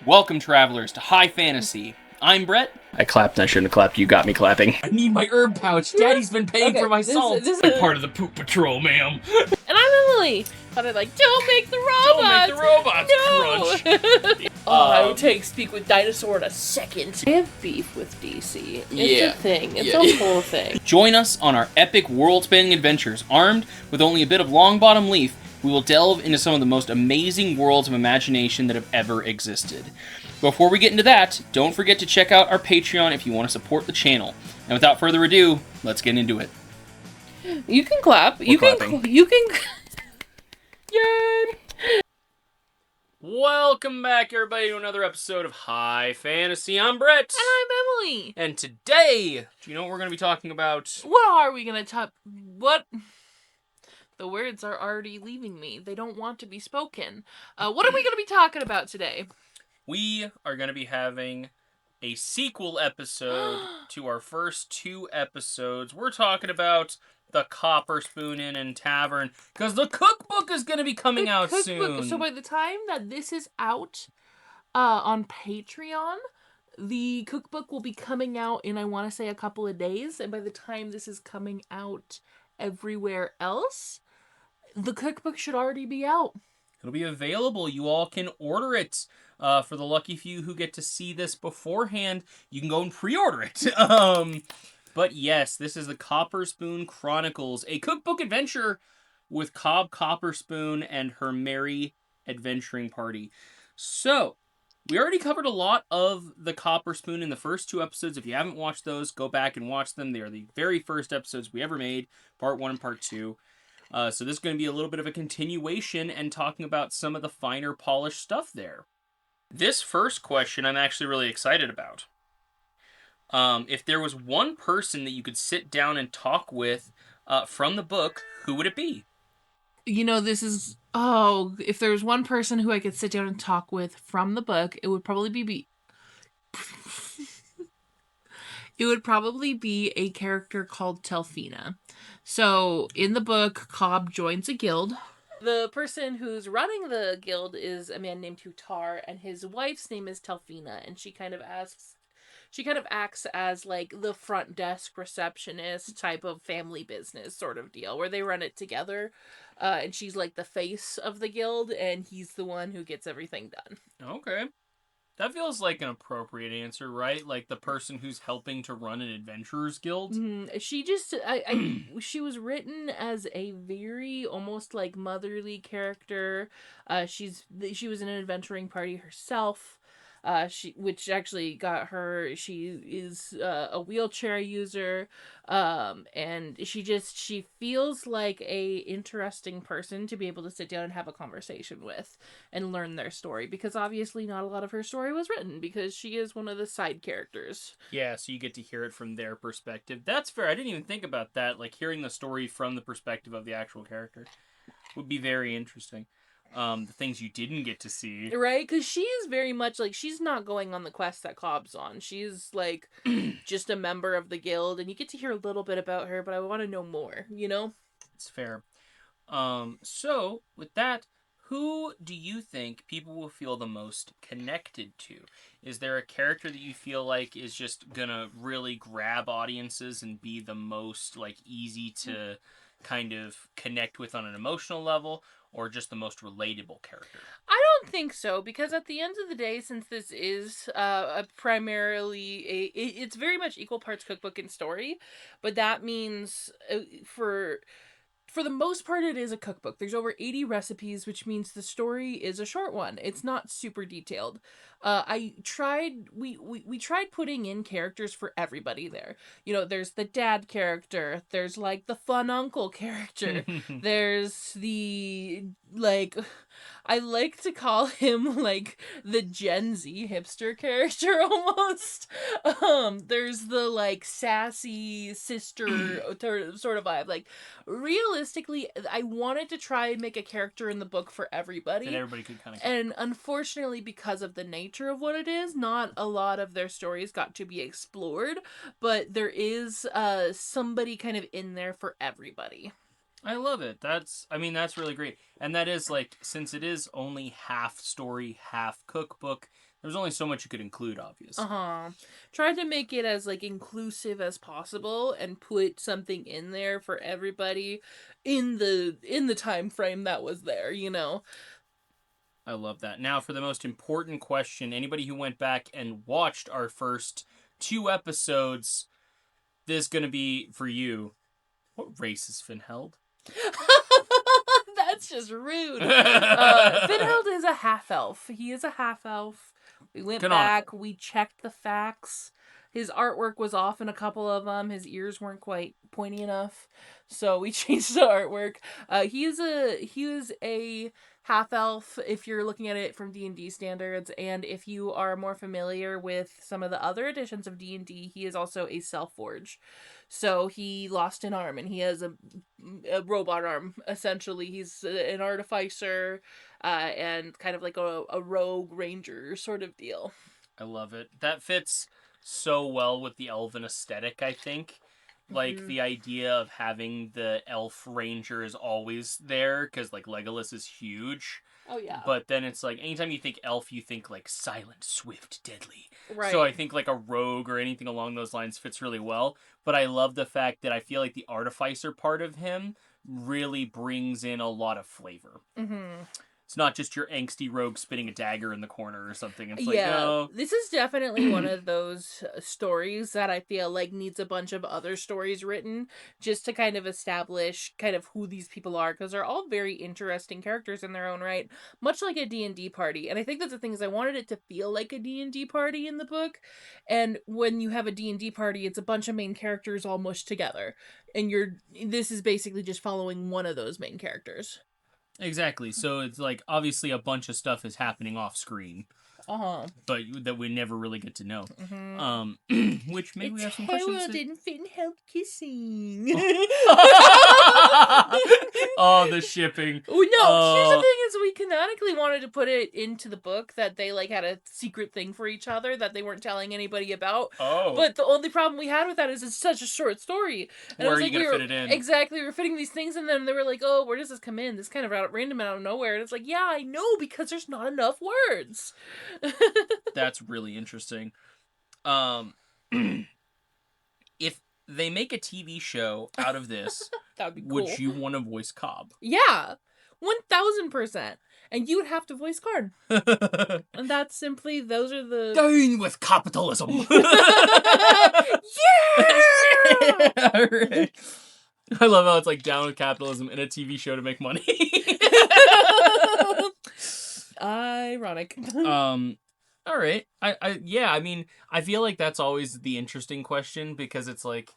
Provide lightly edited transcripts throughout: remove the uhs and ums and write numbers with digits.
Welcome, travelers, to High Fantasy. I'm Brett. I clapped and I shouldn't have clapped. You got me clapping. I need my herb pouch. Daddy's been paying for my salt. This I'm part of the poop patrol, ma'am. And I'm Emily. But I'm like, don't make the robots! Don't make the robots crunch! I would speak with dinosaur in a second. I have beef with DC. It's a thing. It's a whole thing. Join us on our epic world-spanning adventures. Armed with only a bit of long-bottom leaf, we will delve into some of the most amazing worlds of imagination that have ever existed. Before we get into that, don't forget to check out our Patreon if you want to support the channel. And without further ado, let's get into it. You can clap. You can. Yay! Welcome back, everybody, to another episode of High Fantasy. I'm Brett. And I'm Emily. And today, do you know what we're going to be talking about? What are we going to talk... What... The words are already leaving me. They don't want to be spoken. What are we going to be talking about today? We are going to be having a sequel episode to our first two episodes. We're talking about the Copperspoon Inn and Tavern, because the cookbook is going to be coming out soon. So by the time that this is out on Patreon, the cookbook will be coming out in, I want to say, a couple of days. And by the time this is coming out everywhere else, the cookbook should already be out. It'll be available. You all can order it. For the lucky few who get to see this beforehand, you can go and pre-order it. But yes, this is the Copperspoon Chronicles, a cookbook adventure with Cobb Copperspoon and her merry adventuring party. So, we already covered a lot of the Copperspoon in the first two episodes. If you haven't watched those, go back and watch them. They are the very first episodes we ever made, part 1 and part 2. So this is going to be a little bit of a continuation and talking about some of the finer polished stuff there. This first question I'm actually really excited about. If there was one person that you could sit down and talk with from the book, who would it be? You know, this is... Oh, if there was one person who I could sit down and talk with from the book, it would probably be... It would probably be a character called Telfina. So, in the book, Cobb joins a guild. The person who's running the guild is a man named Hutar, and his wife's name is Telfina, and she kind of acts as, like, the front desk receptionist type of family business sort of deal, where they run it together, and she's, like, the face of the guild, and he's the one who gets everything done. Okay. That feels like an appropriate answer, right? Like the person who's helping to run an adventurers guild. She she was written as a very almost like motherly character. She was in an adventuring party herself. Which actually got her. She is a wheelchair user, and she feels like a interesting person to be able to sit down and have a conversation with and learn their story, because obviously not a lot of her story was written because she is one of the side characters. Yeah, so you get to hear it from their perspective. That's fair. I didn't even think about that. Like hearing the story from the perspective of the actual character would be very interesting. The things you didn't get to see. Right? Because she is very much like, she's not going on the quest that Cobb's on. She's like just a member of the guild, and you get to hear a little bit about her, but I want to know more, you know? It's fair. So, with that, who do you think people will feel the most connected to? Is there a character that you feel like is just gonna really grab audiences and be the most, like, easy to kind of connect with on an emotional level? Or just the most relatable character? I don't think so, because at the end of the day, since this is it's very much equal parts cookbook and story, but that means for the most part, it is a cookbook. There's over 80 recipes, which means the story is a short one. It's not super detailed. We tried putting in characters for everybody there. You know, there's the dad character. There's, like, the fun uncle character. There's the, like... I like to call him, like, the Gen Z hipster character, almost. There's the, like, sassy sister sort of vibe. Like, realistically, I wanted to try and make a character in the book for everybody. And everybody could kind of... And unfortunately, because of the nature of what it is, not a lot of their stories got to be explored. But there is somebody kind of in there for everybody. I love it. That's really great. And that is, like, since it is only half story, half cookbook, There's only so much you could include, obviously. Tried to make it as like inclusive as possible and put something in there for everybody in the time frame that was there, you know. I love that. Now, for the most important question, anybody who went back and watched our first 2 episodes, this is going to be for you. What race is Finheld? That's just rude. Finheld is a half-elf. He is a half-elf. We went back, we checked the facts. His artwork was off in a couple of them. His ears weren't quite pointy enough, so we changed the artwork. He is a half-elf if you're looking at it from D&D standards, and if you are more familiar with some of the other editions of D&D, he is also a self-forge. So he lost an arm, and he has a robot arm, essentially. He's an artificer, and kind of like a rogue ranger sort of deal. I love it. That fits so well with the elven aesthetic, I think. Like, the idea of having the elf ranger is always there, because, like, Legolas is huge. Oh, yeah. But then it's like, anytime you think elf, you think, like, silent, swift, deadly. Right. So I think, like, a rogue or anything along those lines fits really well. But I love the fact that I feel like the artificer part of him really brings in a lot of flavor. Mm-hmm. It's not just your angsty rogue spitting a dagger in the corner or something. It's like, no. This is definitely one of those stories that I feel like needs a bunch of other stories written just to kind of establish kind of who these people are, because they're all very interesting characters in their own right, much like a D&D party. And I think that's the thing, is I wanted it to feel like a D&D party in the book. And when you have a D&D party, it's a bunch of main characters all mushed together. And this is basically just following one of those main characters. Exactly. So it's like, obviously a bunch of stuff is happening off screen. But that we never really get to know. Which maybe we have some questions. Harold and Finheld kissing. Oh, the shipping. Oh, no, here's the thing, is we canonically wanted to put it into the book that they like had a secret thing for each other that they weren't telling anybody about. Oh. But the only problem we had with that is it's such a short story. And Where are you going to fit it in? Exactly, we were fitting these things in, and they were like, oh, where does this come in? This kind of random out of nowhere. And it's like, yeah, I know, because there's not enough words. That's really interesting. If they make a TV show out of this, that would be cool. Would you want to voice Cobb? Yeah, 1000%. And you would have to voice Karn. And that's simply, those are the... Down with capitalism! Yeah! Right. I love how it's like down with capitalism in a TV show to make money. Ironic. All right. I mean, I feel like that's always the interesting question, because it's like,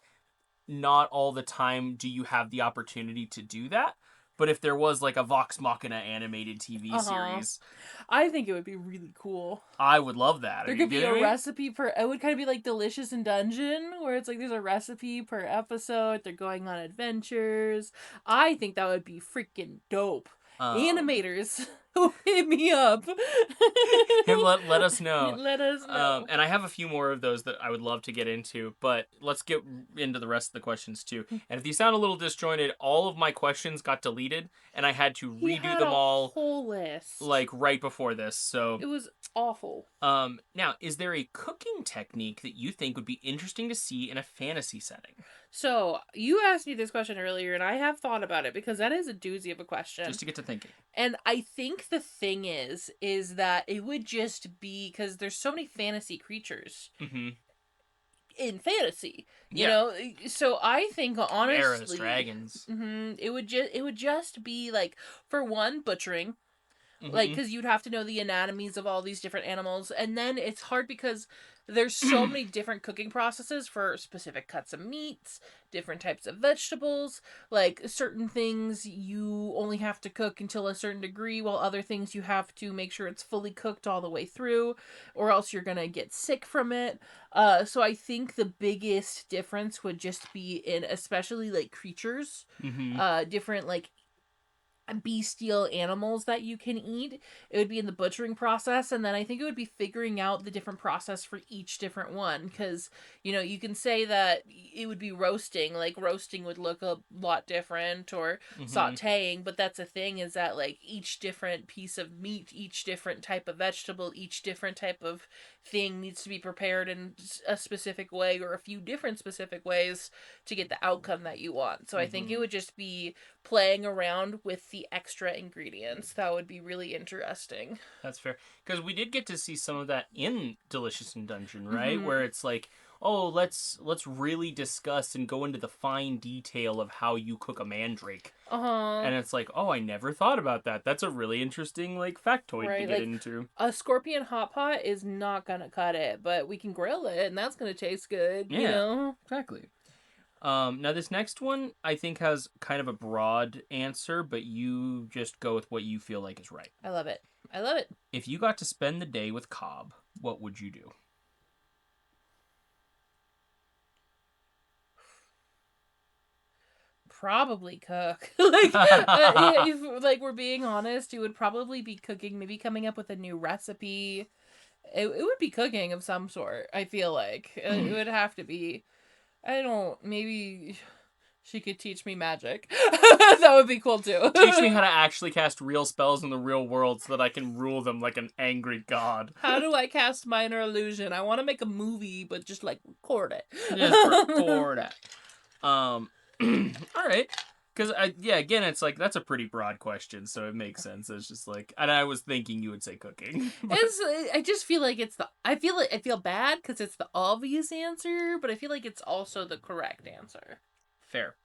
not all the time do you have the opportunity to do that. But if there was like a Vox Machina animated TV series, I think it would be really cool. I would love that. There could be a recipe per... It would kind of be like Delicious in Dungeon, where it's like there's a recipe per episode. They're going on adventures. I think that would be freaking dope. Animators, hit me up. let us know. Let us know. And I have a few more of those that I would love to get into, but let's get into the rest of the questions too. And if these sound a little disjointed, all of my questions got deleted, and I had to redo them all. Whole list. Like right before this, so it was awful. Now, is there a cooking technique that you think would be interesting to see in a fantasy setting? So, you asked me this question earlier, and I have thought about it, because that is a doozy of a question. Just to get to thinking. And I think the thing is that it would just be, because there's so many fantasy creatures in fantasy, you know? So I think, honestly... Eras, dragons. It would just be, like, for one, butchering. Like, because you'd have to know the anatomies of all these different animals. And then it's hard because there's so many different cooking processes for specific cuts of meats, different types of vegetables. Like, certain things you only have to cook until a certain degree, while other things you have to make sure it's fully cooked all the way through, or else you're gonna get sick from it. So I think the biggest difference would just be in, especially, like, creatures. Different, like, bestial animals that you can eat. It would be in the butchering process, and then I think it would be figuring out the different process for each different one, because you can say that it would be roasting, like roasting would look a lot different, or Mm-hmm. sautéing, but that's the thing, is that like each different piece of meat, each different type of vegetable, each different type of thing needs to be prepared in a specific way, or a few different specific ways, to get the outcome that you want. So I think it Mm-hmm. would just be playing around with the extra ingredients. That would be really interesting. That's fair. Because we did get to see some of that in Delicious in Dungeon, right? Mm-hmm. Where it's like, oh, let's really discuss and go into the fine detail of how you cook a mandrake. Uh-huh. And it's like, oh, I never thought about that. That's a really interesting like factoid to Right, get like into. a scorpion hot pot is not gonna cut it, but we can grill it and that's gonna taste good, you Yeah, know? exactly. Now this next one I think has kind of a broad answer, but you just go with what you feel like is right. I love it. I love it. If you got to spend the day with Cobb, what would you do? Probably cook. If like we're being honest, you would probably be cooking, maybe coming up with a new recipe. It would be cooking of some sort, I feel like. It would have to be. I don't, maybe she could teach me magic. That would be cool too. Teach me how to actually cast real spells in the real world so that I can rule them like an angry god. How do I cast minor illusion? I want to make a movie, but just like record Just it. record it. All right. Because yeah, again, it's like that's a pretty broad question, so it makes sense. It's just like, and I was thinking you would say cooking. But I just feel like it's the. I feel like I feel bad because it's the obvious answer, but I feel like it's also the correct answer. fair.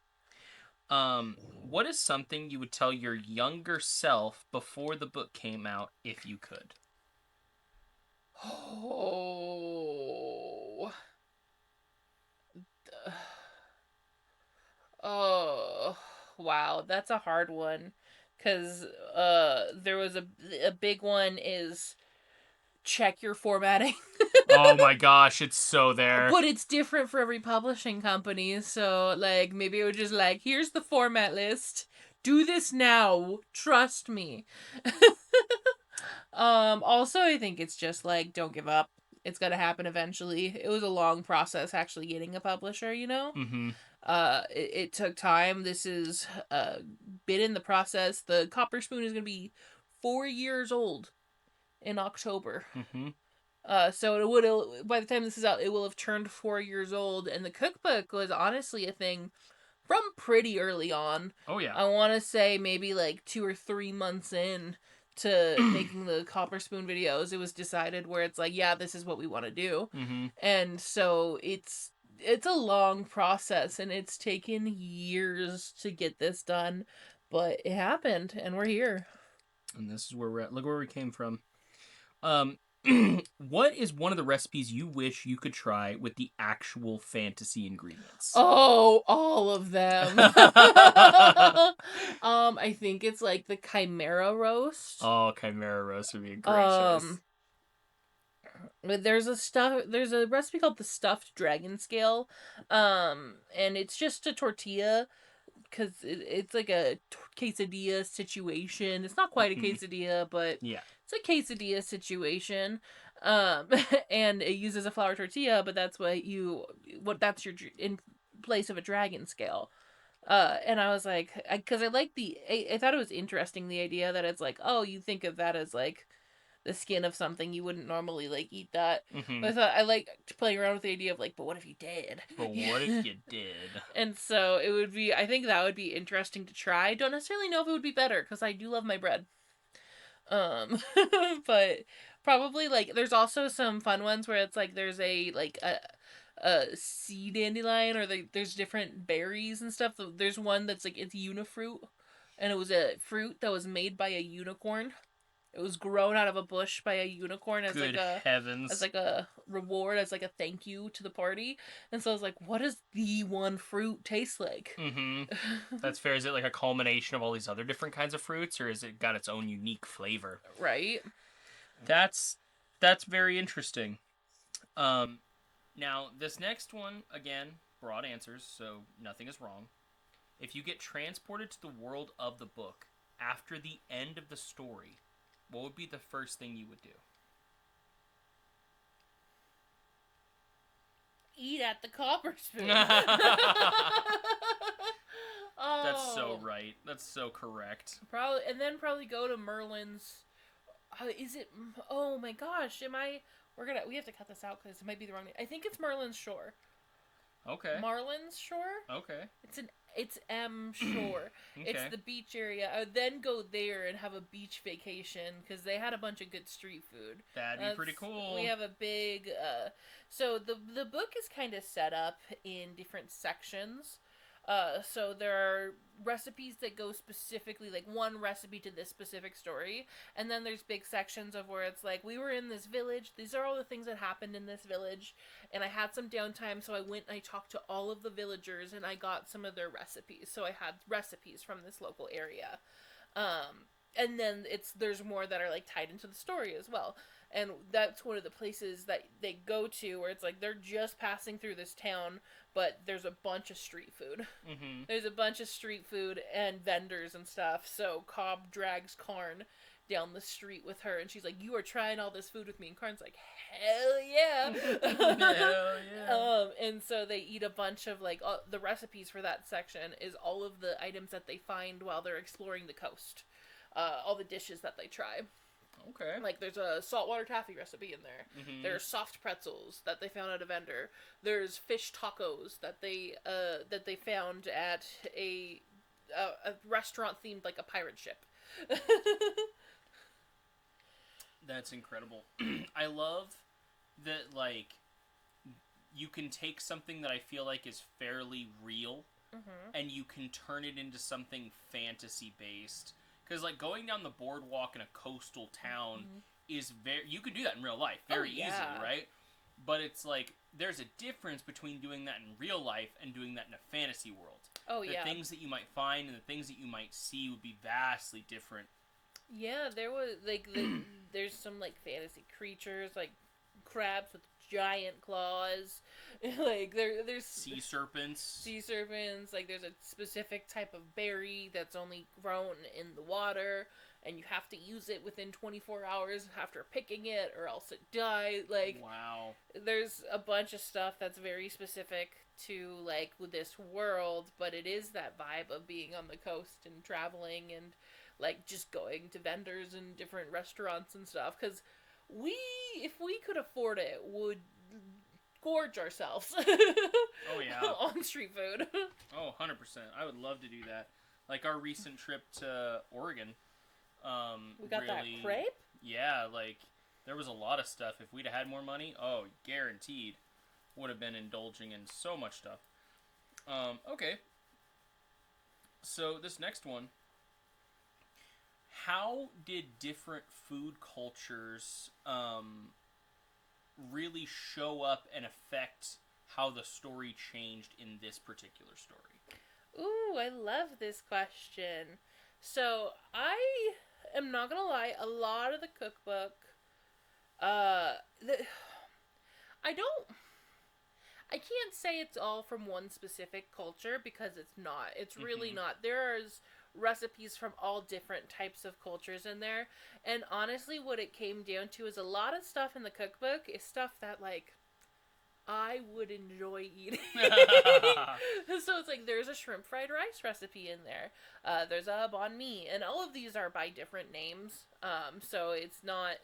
What is something you would tell your younger self before the book came out if you could? Oh. Oh. Wow, that's a hard one. Cause there was a big one is check your formatting. Oh my gosh, it's so there. But it's different for every publishing company, so like maybe it would just like, here's the format list. Do this now. Trust me. Also I think it's just like, don't give up. It's gonna happen eventually. It was a long process actually getting a publisher, you know? Mm-hmm. It took time. This is been in the process. The Copperspoon is gonna be 4 years old in October. Mm-hmm. So it would, by the time this is out, it will have turned 4 years old, and the cookbook was honestly a thing from pretty early on. Oh yeah. I want to say maybe like 2 or 3 months in to making the Copperspoon videos, it was decided where it's like, yeah, this is what we want to do, Mm-hmm. and so it's a long process, and it's taken years to get this done, but it happened, and we're here. And this is where we're at. Look where we came from. Um, what is one of the recipes you wish you could try with the actual fantasy ingredients? Oh, all of them. I think it's like the chimera roast. Oh, chimera roast would be a great choice. Um, there's a recipe called the stuffed dragon scale. And it's just a tortilla because it's like a quesadilla situation. It's not quite a Mhm. quesadilla, but Yeah. it's a quesadilla situation. And it uses a flour tortilla, but that's your in place of a dragon scale. And I was like, because I like I thought it was interesting, the idea that it's like, oh, you think of that as like the skin of something, you wouldn't normally like eat that. Mm-hmm. But I thought I like playing around with the idea of like, but what if you did? But what if you did? And so it would be, I think that would be interesting to try. Don't necessarily know if it would be better because I do love my bread. Um, but probably like there's also some fun ones where it's like there's a sea dandelion, or there's different berries and stuff. There's one that's like it's unifruit, and it was a fruit that was made by a unicorn. It was grown out of a bush by a unicorn as Good like a heavens. reward, as like a thank you to the party. And so I was like, what does the one fruit taste like? Mm-hmm. That's fair. Is it like a culmination of all these other different kinds of fruits, or is it got its own unique flavor? Right. That's very interesting. Now this next one again, broad answers, so nothing is wrong. If you get transported to the world of the book after the end of the story, what would be the first thing you would do? Eat at the Copperspoon. Oh, That's so right. That's so correct. probably, and then probably go to Merlin's. Is it? Oh my gosh! We have to cut this out because it might be the wrong name. I think it's Merlin's Shore. Okay. Marlin's Shore. Okay. It's M Shore. Okay. It's the beach area. I would then go there and have a beach vacation because they had a bunch of good street food. That'd be pretty cool. We have a big. So the book is kind of set up in different sections. So there are recipes that go specifically, like one recipe to this specific story, and then there's big sections of where it's like, we were in this village, these are all the things that happened in this village, and I had some downtime, so I went and I talked to all of the villagers, and I got some of their recipes, so I had recipes from this local area. And then there's more that are like tied into the story as well. And that's one of the places that they go to where it's like they're just passing through this town, but there's a bunch of street food. Mm-hmm. There's a bunch of street food and vendors and stuff. So Cobb drags Karn down the street with her, and she's like, "You are trying all this food with me." And Karn's like, "Hell yeah!" Hell yeah. And so they eat a bunch of like the recipes for that section is all of the items that they find while they're exploring the coast. All the dishes that they try. Okay. Like, there's a saltwater taffy recipe in there. Mm-hmm. There's soft pretzels that they found at a vendor. There's fish tacos that they found at a restaurant themed like a pirate ship. That's incredible. I love that, like, you can take something that I feel like is fairly real, and you can turn it into something fantasy-based. Because, like, going down the boardwalk in a coastal town is you can do that in real life very easily, right? But it's like, there's a difference between doing that in real life and doing that in a fantasy world. Oh, The things that you might find and the things that you might see would be vastly different. Yeah, there was, like, there's some, like, fantasy creatures, like, crabs with giant claws. Like, there's... Sea serpents. Like, there's a specific type of berry that's only grown in the water, and you have to use it within 24 hours after picking it, or else it dies. Like, wow. There's a bunch of stuff that's very specific to, like, this world, but it is that vibe of being on the coast and traveling and, like, just going to vendors and different restaurants and stuff, because if we could afford it, would gorge ourselves Oh, yeah. on street food. Oh, 100%. I would love to do that. Like, our recent trip to Oregon. We got really, that crepe? Yeah, like, there was a lot of stuff. If we'd have had more money, oh, guaranteed, would have been indulging in so much stuff. Okay. So, this next one. How did different food cultures really show up and affect how the story changed in this particular story? Ooh, I love this question. So, I am not gonna lie, a lot of the cookbook, I can't say it's all from one specific culture, because it's not. It's really not. There's recipes from all different types of cultures in there, and honestly what it came down to is a lot of stuff in the cookbook is stuff that, like, I would enjoy eating. So it's like, there's a shrimp fried rice recipe in there, there's a banh mi, and all of these are by different names, so it's not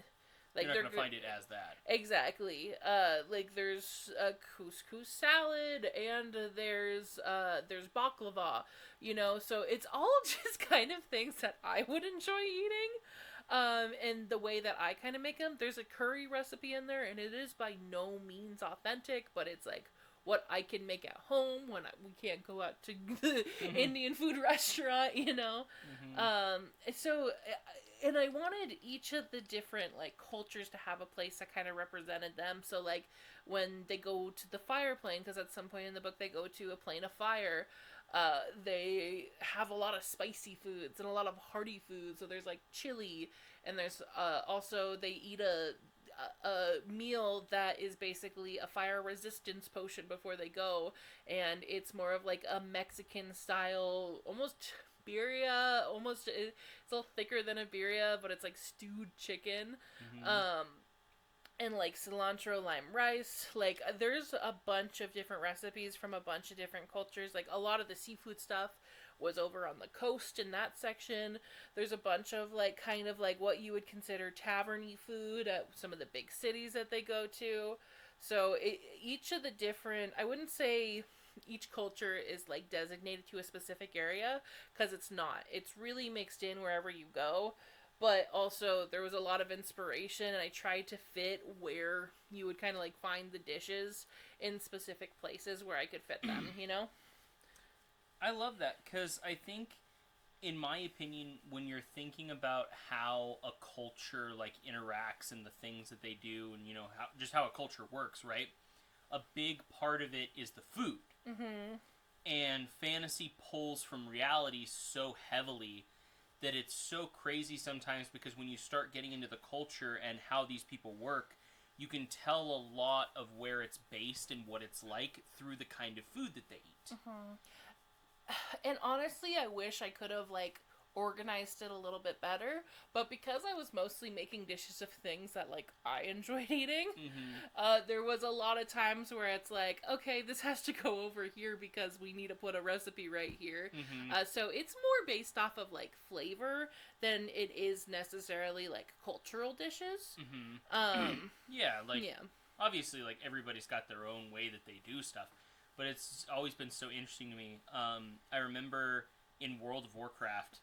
like you're not going to find it as that. Exactly. Like, there's a couscous salad, and there's baklava, you know, so it's all just kind of things that I would enjoy eating. And the way that I kind of make them, there's a curry recipe in there, and it is by no means authentic, but it's like what I can make at home when we can't go out to the Indian food restaurant, you know. So, and I wanted each of the different, like, cultures to have a place that kind of represented them. So, like, when they go to the fire plane, because at some point in the book they go to a plane of fire, they have a lot of spicy foods and a lot of hearty foods. So there's, like, chili, and there's also they eat a meal that is basically a fire resistance potion before they go, and it's more of like a Mexican style, almost birria, almost, it's a little thicker than a birria, but it's like stewed chicken. Mm-hmm. And like cilantro lime rice. Like there's a bunch of different recipes from a bunch of different cultures. Like a lot of the seafood stuff was over on the coast in that section. There's a bunch of like kind of like what you would consider tavern-y food at some of the big cities that they go to. So each of the different, I wouldn't say each culture is like designated to a specific area, because it's not. It's really mixed in wherever you go. But also there was a lot of inspiration, and I tried to fit where you would kind of like find the dishes in specific places where I could fit them, you know? I love that, because I think, in my opinion, when you're thinking about how a culture like interacts and the things that they do, and how a culture works, right? A big part of it is the food, and fantasy pulls from reality so heavily that it's so crazy sometimes, because when you start getting into the culture and how these people work, you can tell a lot of where it's based and what it's like through the kind of food that they eat. And honestly, I wish I could have like organized it a little bit better, but because I was mostly making dishes of things that like I enjoyed eating, there was a lot of times where it's like, okay, this has to go over here because we need to put a recipe right here. So it's more based off of like flavor than it is necessarily like cultural dishes. Yeah, like Yeah. obviously, like everybody's got their own way that they do stuff, but it's always been so interesting to me. I remember in World of Warcraft,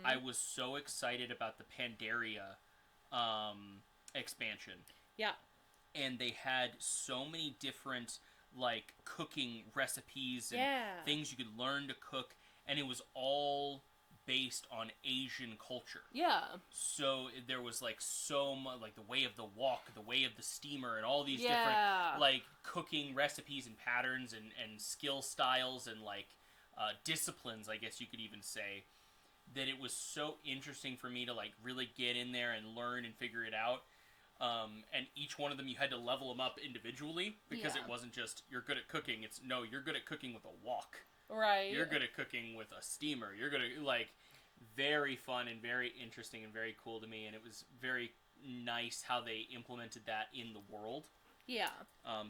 I was so excited about the Pandaria expansion. Yeah. And they had so many different like cooking recipes and things you could learn to cook, and it was all based on Asian culture. Yeah. So there was like so much, like the way of the wok, the way of the steamer, and all these different like cooking recipes and patterns and skill styles and like disciplines, I guess you could even say, that it was so interesting for me to like really get in there and learn and figure it out. And each one of them you had to level them up individually, because it wasn't just you're good at cooking. It's no, you're good at cooking with a wok. Right. You're good at cooking with a steamer. You're good at like very fun and very interesting and very cool to me, and it was very nice how they implemented that in the world. Yeah.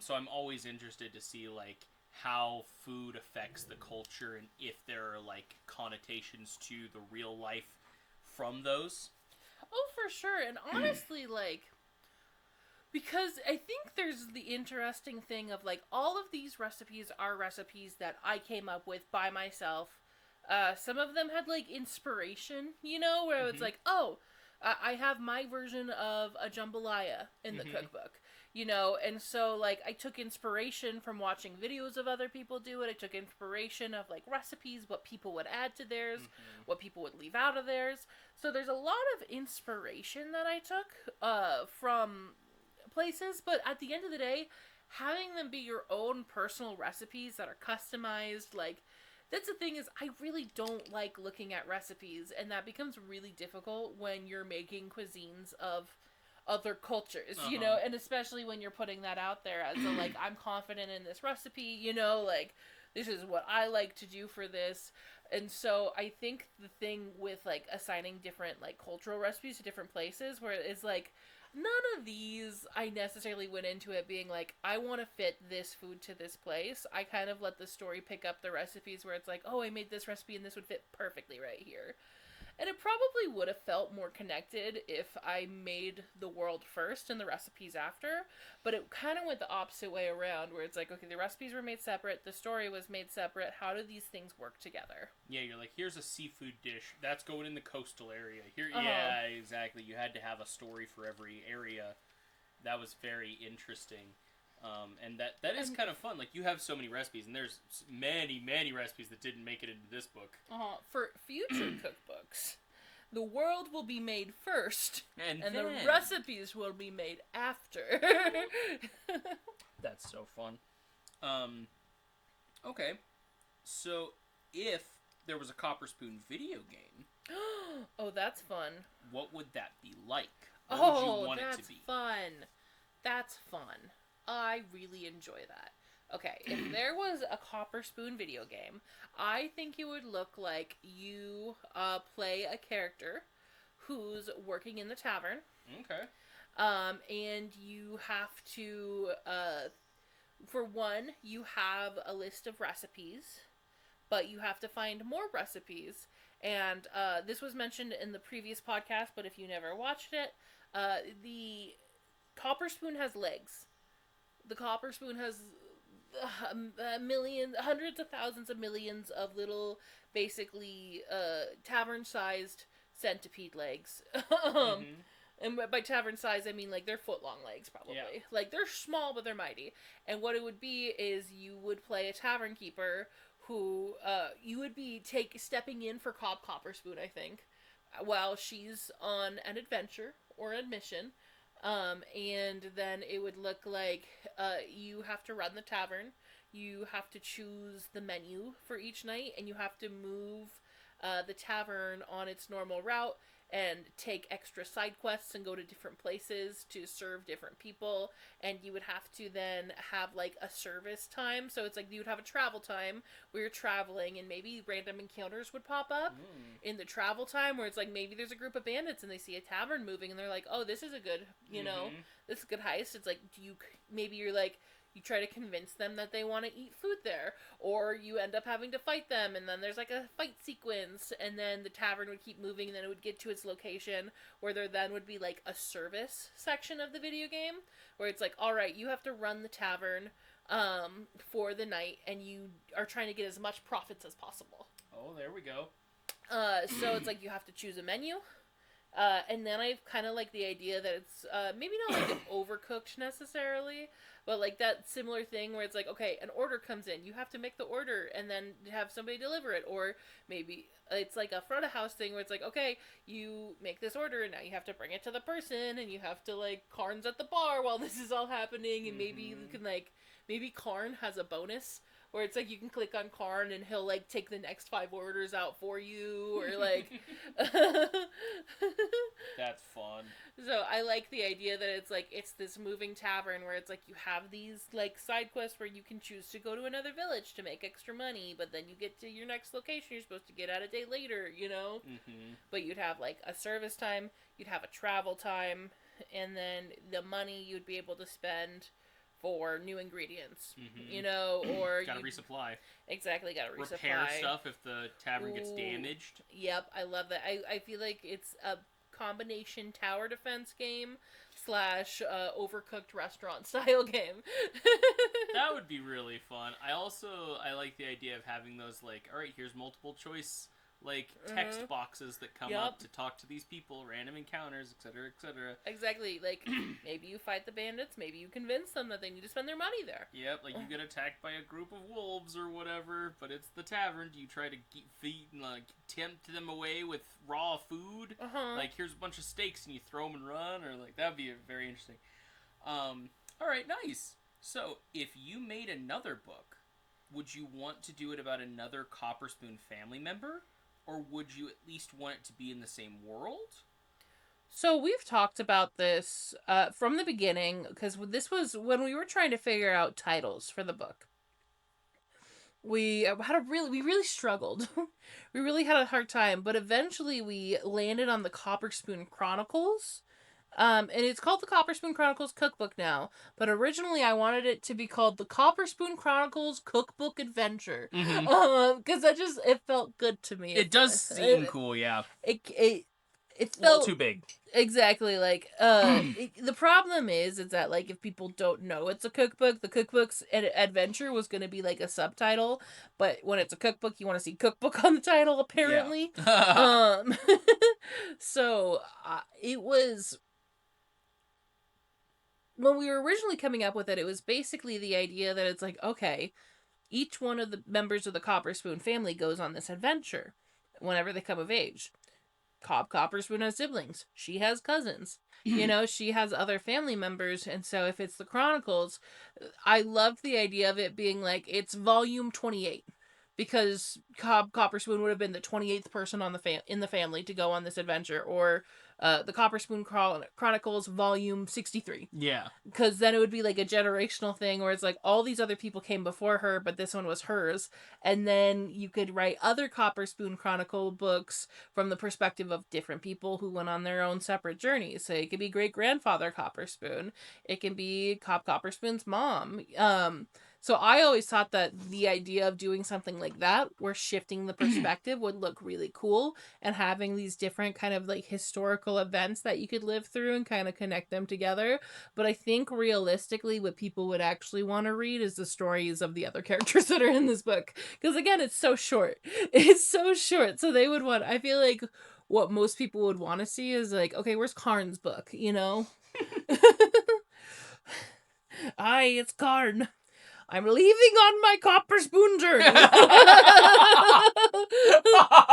So I'm always interested to see like how food affects the culture and if there are like connotations to the real life from those. Oh, for sure. And honestly, like, because I think there's the interesting thing of like all of these recipes are recipes that I came up with by myself. Some of them had like inspiration, where it's like, oh, I have my version of a jambalaya in the cookbook. And so like I took inspiration from watching videos of other people do it. I took inspiration of like recipes, what people would add to theirs, what people would leave out of theirs. So there's a lot of inspiration that I took from places, but at the end of the day, having them be your own personal recipes that are customized, like, that's the thing, is I really don't like looking at recipes, and that becomes really difficult when you're making cuisines of other cultures, and especially when you're putting that out there as a, like, I'm confident in this recipe, like, this is what I like to do for this. And so I think the thing with, like, assigning different, like, cultural recipes to different places, where it's like, none of these I necessarily went into it being like, I want to fit this food to this place. I kind of let the story pick up the recipes where it's like, oh, I made this recipe and this would fit perfectly right here. And it probably would have felt more connected if I made the world first and the recipes after, but it kind of went the opposite way around, where it's like, okay, the recipes were made separate, the story was made separate, how do these things work together? Yeah, you're like, here's a seafood dish, that's going in the coastal area. Here, yeah, exactly. You had to have a story for every area. That was very interesting. And that is kind of fun. Like, you have so many recipes, and there's many, many recipes that didn't make it into this book. For future cookbooks, the world will be made first, and then the recipes will be made after. That's so fun. Okay. So, if there was a Copperspoon video game... Oh, that's fun. What would that be like? What would you want it to be? Fun. That's fun. I really enjoy that. Okay, if there was a Copperspoon video game, I think it would look like you play a character who's working in the tavern, Okay. and you have to, for one, you have a list of recipes, but you have to find more recipes. And this was mentioned in the previous podcast, but if you never watched it, the Copperspoon has legs. The Copperspoon has millions, hundreds of thousands of millions of little, basically, tavern-sized centipede legs. Mm-hmm. And by tavern size, I mean like they're foot-long legs, probably. Yeah. Like they're small, but they're mighty. And what it would be is you would play a tavern keeper who you would be stepping in for Copperspoon, I think, while she's on an adventure or a mission. And then it would look like you have to run the tavern. You have to choose the menu for each night, and you have to move the tavern on its normal route and take extra side quests and go to different places to serve different people. And you would have to then have like a service time. So it's like you would have a travel time where you're traveling and maybe random encounters would pop up in the travel time where it's like maybe there's a group of bandits and they see a tavern moving and they're like, oh, this is a good, this is a good heist. It's like, maybe you're like, you try to convince them that they want to eat food there, or you end up having to fight them, and then there's like a fight sequence, and then the tavern would keep moving, and then it would get to its location, where there then would be like a service section of the video game, where it's like, alright, you have to run the tavern for the night, and you are trying to get as much profits as possible. Oh, there we go. So it's like you have to choose a menu. And then I kind of like the idea that it's maybe not like overcooked necessarily, but like that similar thing where it's like, okay, an order comes in, you have to make the order and then have somebody deliver it, or maybe it's like a front of house thing where it's like, okay, you make this order and now you have to bring it to the person and you have to like Karn's at the bar while this is all happening, and maybe you can like maybe Karn has a bonus where it's like you can click on Karn and he'll like take the next 5 orders out for you, or like That's fun. So I like the idea that it's like it's this moving tavern where it's like you have these like side quests where you can choose to go to another village to make extra money, but then you get to your next location you're supposed to get at a day later, But you'd have like a service time, you'd have a travel time, and then the money you'd be able to spend for new ingredients, or Gotta resupply. Exactly, gotta resupply. Repair stuff if the tavern gets damaged. Yep, I love that. I feel like it's a combination tower defense game / overcooked restaurant style game. That would be really fun. I like the idea of having those like, all right, here's multiple choice like text boxes that come up to talk to these people, random encounters, etc., etc. Exactly. Like maybe you fight the bandits, maybe you convince them that they need to spend their money there. Yep, like you get attacked by a group of wolves or whatever, but it's the tavern. Do you try to feed and like tempt them away with raw food? Like here's a bunch of steaks and you throw them and run, or like that'd be very interesting. All right, nice. So if you made another book, would you want to do it about another Copperspoon family member? Or would you at least want it to be in the same world? So we've talked about this from the beginning, because this was when we were trying to figure out titles for the book. We really struggled. We really had a hard time, but eventually we landed on the Copperspoon Chronicles. And it's called the Copperspoon Chronicles Cookbook now, but originally I wanted it to be called the Copperspoon Chronicles Cookbook Adventure, because it felt good to me. It does seem cool, yeah. It felt a little too big. Exactly, like the problem is that like if people don't know it's a cookbook, the cookbook's adventure was going to be like a subtitle, but when it's a cookbook you want to see cookbook on the title apparently. Yeah. So it was, when we were originally coming up with it, it was basically the idea that it's like, okay, each one of the members of the Copperspoon family goes on this adventure whenever they come of age. Copperspoon has siblings. She has cousins. She has other family members. And so if it's the Chronicles, I loved the idea of it being like, it's volume 28. Because Copperspoon would have been the 28th person on in the family to go on this adventure. Or the Copperspoon Chronicles Volume 63. Yeah. Because then it would be like a generational thing where it's like all these other people came before her, but this one was hers. And then you could write other Copperspoon Chronicle books from the perspective of different people who went on their own separate journeys. So it could be great grandfather Copperspoon. It can be Copperspoon's mom. So I always thought that the idea of doing something like that, where shifting the perspective would look really cool, and having these different kind of like historical events that you could live through and kind of connect them together. But I think realistically what people would actually want to read is the stories of the other characters that are in this book. Because again, it's so short. It's so short. So they would want, I feel like what most people would want to see is like, okay, where's Karn's book, you know? Hi, it's Karn. I'm leaving on my Copperspoon journey.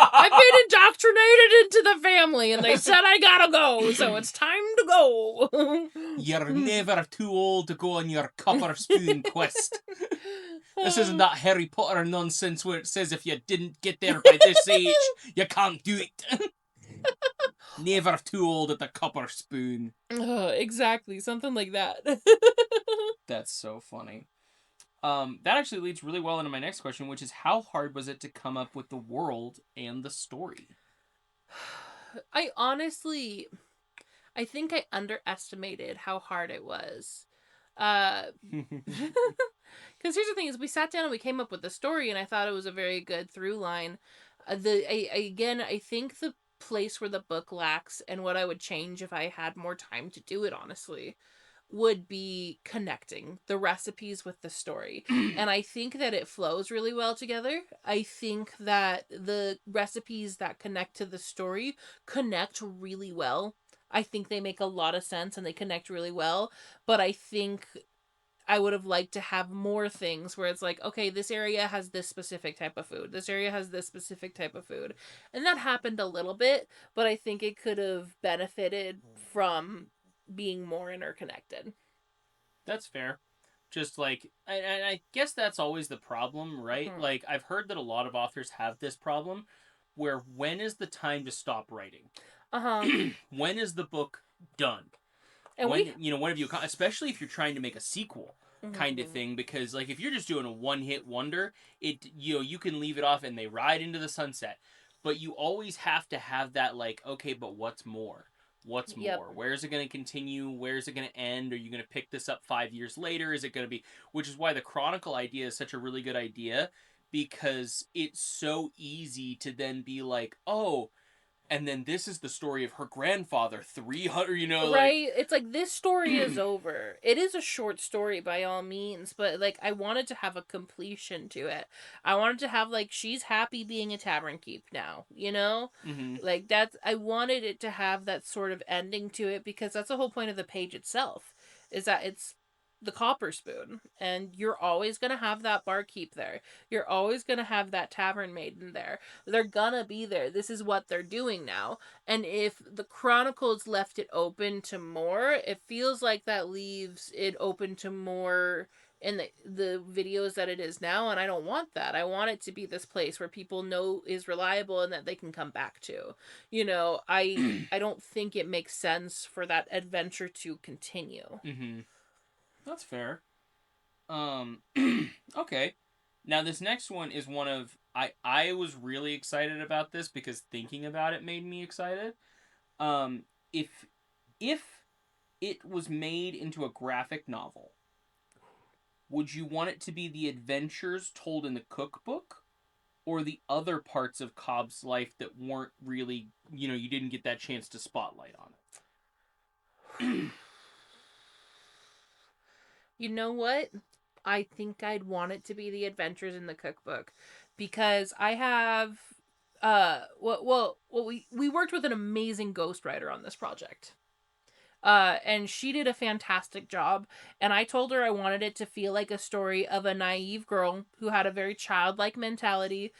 I've been indoctrinated into the family, and they said I gotta go, so it's time to go. You're never too old to go on your Copperspoon quest. This isn't that Harry Potter nonsense where it says if you didn't get there by this age, you can't do it. Never too old at the Copperspoon. Exactly, something like that. That's so funny. That actually leads really well into my next question, which is how hard was it to come up with the world and the story? I think I underestimated how hard it was. Because here's the thing: is we sat down and we came up with the story, and I thought it was a very good through line. I think the place where the book lacks, and what I would change if I had more time to do it, honestly, would be connecting the recipes with the story. And I think that it flows really well together. I think that the recipes that connect to the story connect really well. I think they make a lot of sense and they connect really well. But I think I would have liked to have more things where it's like, okay, this area has this specific type of food. This area has this specific type of food. And that happened a little bit, but I think it could have benefited from being more interconnected. That's fair. Just like, and I guess that's always the problem, right? Mhm. Like, I've heard that a lot of authors have this problem where when is the time to stop writing? When is the book done? And when when have you, especially if you're trying to make a sequel kind of thing, because like if you're just doing a one-hit wonder, you can leave it off and they ride into the sunset, but you always have to have that like, okay, but what's more? What's Yep. more? Where is it going to continue? Where is it going to end? Are you going to pick this up 5 years later? Is it going to be, which is why the chronicle idea is such a really good idea, because it's so easy to then be like, oh, and then this is the story of her grandfather 300, right? It's like this story is over. It is a short story by all means, but like I wanted to have a completion to it. I wanted to have like she's happy being a tavern keep now, you know? Like that's I wanted it to have that sort of ending to it because that's the whole point of the page itself. Is that it's the Copperspoon, and you're always gonna have that barkeep there. You're always gonna have that tavern maiden there. They're gonna be there. This is what they're doing now. And if the Chronicles left it open to more, it feels like that leaves it open to more in the videos that it is now, and I don't want that. I want it to be this place where people know is reliable and that they can come back to. I don't think it makes sense for that adventure to continue. That's fair. Okay. Now this next one is one of I was really excited about this because thinking about it made me excited. If it was made into a graphic novel, would you want it to be the adventures told in the cookbook or the other parts of Cobb's life that weren't really, you didn't get that chance to spotlight on it? You know what? I think I'd want it to be the adventures in the cookbook because I have we worked with an amazing ghostwriter on this project. And she did a fantastic job. And I told her I wanted it to feel like a story of a naive girl who had a very childlike mentality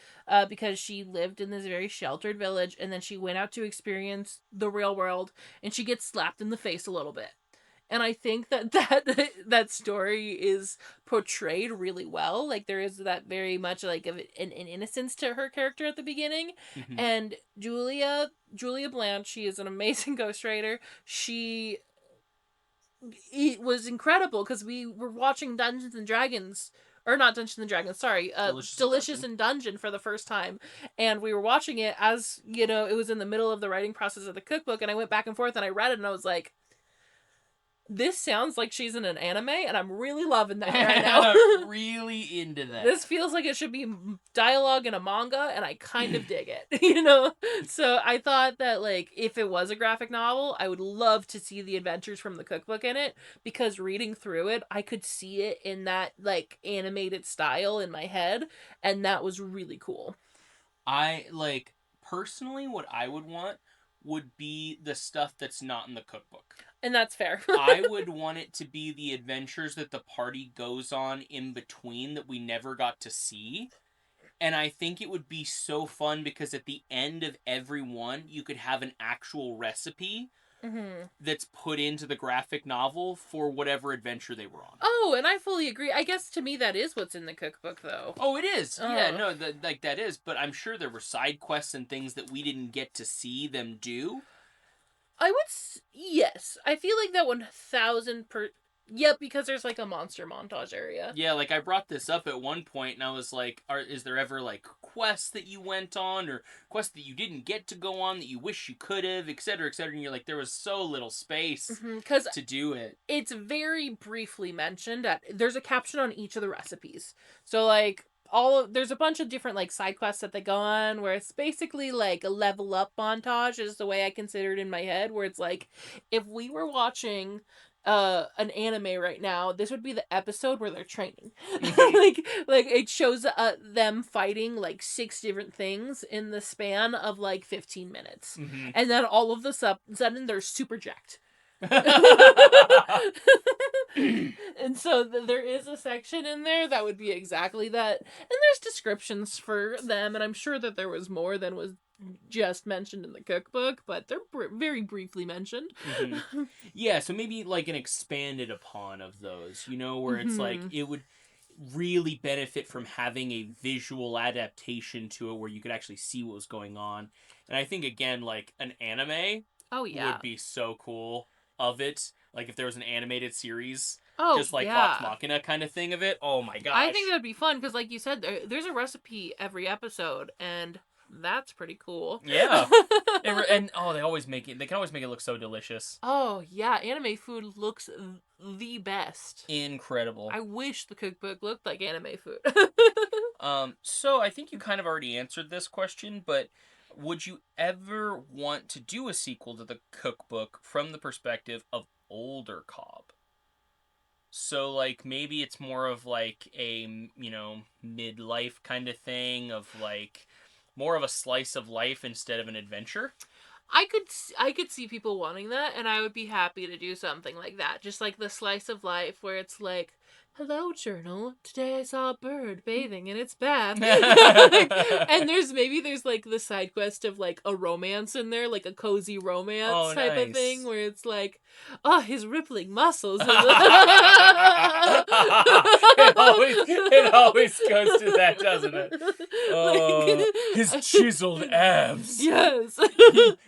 because she lived in this very sheltered village and then she went out to experience the real world and she gets slapped in the face a little bit. And I think that story is portrayed really well. Like there is that very much like of an innocence to her character at the beginning. Mm-hmm. And Julia Blanche, she is an amazing ghostwriter. It was incredible because we were watching Dungeons and Dragons, or not Dungeons and Dragons, sorry, Delicious in Dungeon for the first time, and we were watching it as it was in the middle of the writing process of the cookbook, and I went back and forth and I read it and I was like, this sounds like she's in an anime, and I'm really loving that right now. Really into that. This feels like it should be dialogue in a manga, and I kind of dig it, So I thought that, like, if it was a graphic novel, I would love to see the adventures from the cookbook in it, because reading through it, I could see it in that, like, animated style in my head, and that was really cool. Personally, what I would want would be the stuff that's not in the cookbook. And that's fair. I would want it to be the adventures that the party goes on in between that we never got to see. And I think it would be so fun because at the end of every one, you could have an actual recipe that's put into the graphic novel for whatever adventure they were on. Oh, and I fully agree. I guess to me that is what's in the cookbook, though. Oh, it is. Yeah, no, that is. But I'm sure there were side quests and things that we didn't get to see them do. Yes. I feel like that 1,000%. Yep, because there's like a monster montage area. Yeah, like I brought this up at one point and I was like, is there ever like quests that you went on or quests that you didn't get to go on that you wish you could have, etc., etc. And you're like, there was so little space to do it. It's very briefly mentioned. There's a caption on each of the recipes. So like there's a bunch of different like side quests that they go on where it's basically like a level up montage is the way I consider it in my head, where it's like if we were watching an anime right now, this would be the episode where they're training. like it shows them fighting like 6 different things in the span of like 15 minutes. And then all of the sudden they're super jacked. And so there is a section in there that would be exactly that, and there's descriptions for them, and I'm sure that there was more than was just mentioned in the cookbook, but they're very briefly mentioned. Yeah, so maybe like an expanded upon of those, where it's like it would really benefit from having a visual adaptation to it where you could actually see what was going on. And I think again, like an anime would be so cool of it. Like if there was an animated series, just like Vox Machina kind of thing of it. Oh my gosh. I think that'd be fun because, like you said, there's a recipe every episode, and that's pretty cool. Yeah. And they always make it. They can always make it look so delicious. Oh yeah, anime food looks the best. Incredible. I wish the cookbook looked like anime food. So I think you kind of already answered this question, but would you ever want to do a sequel to the cookbook from the perspective of older Cobb? So, like, maybe it's more of, like, a, midlife kind of thing of, like, more of a slice of life instead of an adventure? I could see people wanting that, and I would be happy to do something like that. Just, like, the slice of life where it's, like, hello, journal. Today I saw a bird bathing in its bath. And there's like the side quest of like a romance in there, like a cozy romance type of thing, where it's like, oh, his rippling muscles. It always goes to that, doesn't it? Oh, his chiseled abs. Yes.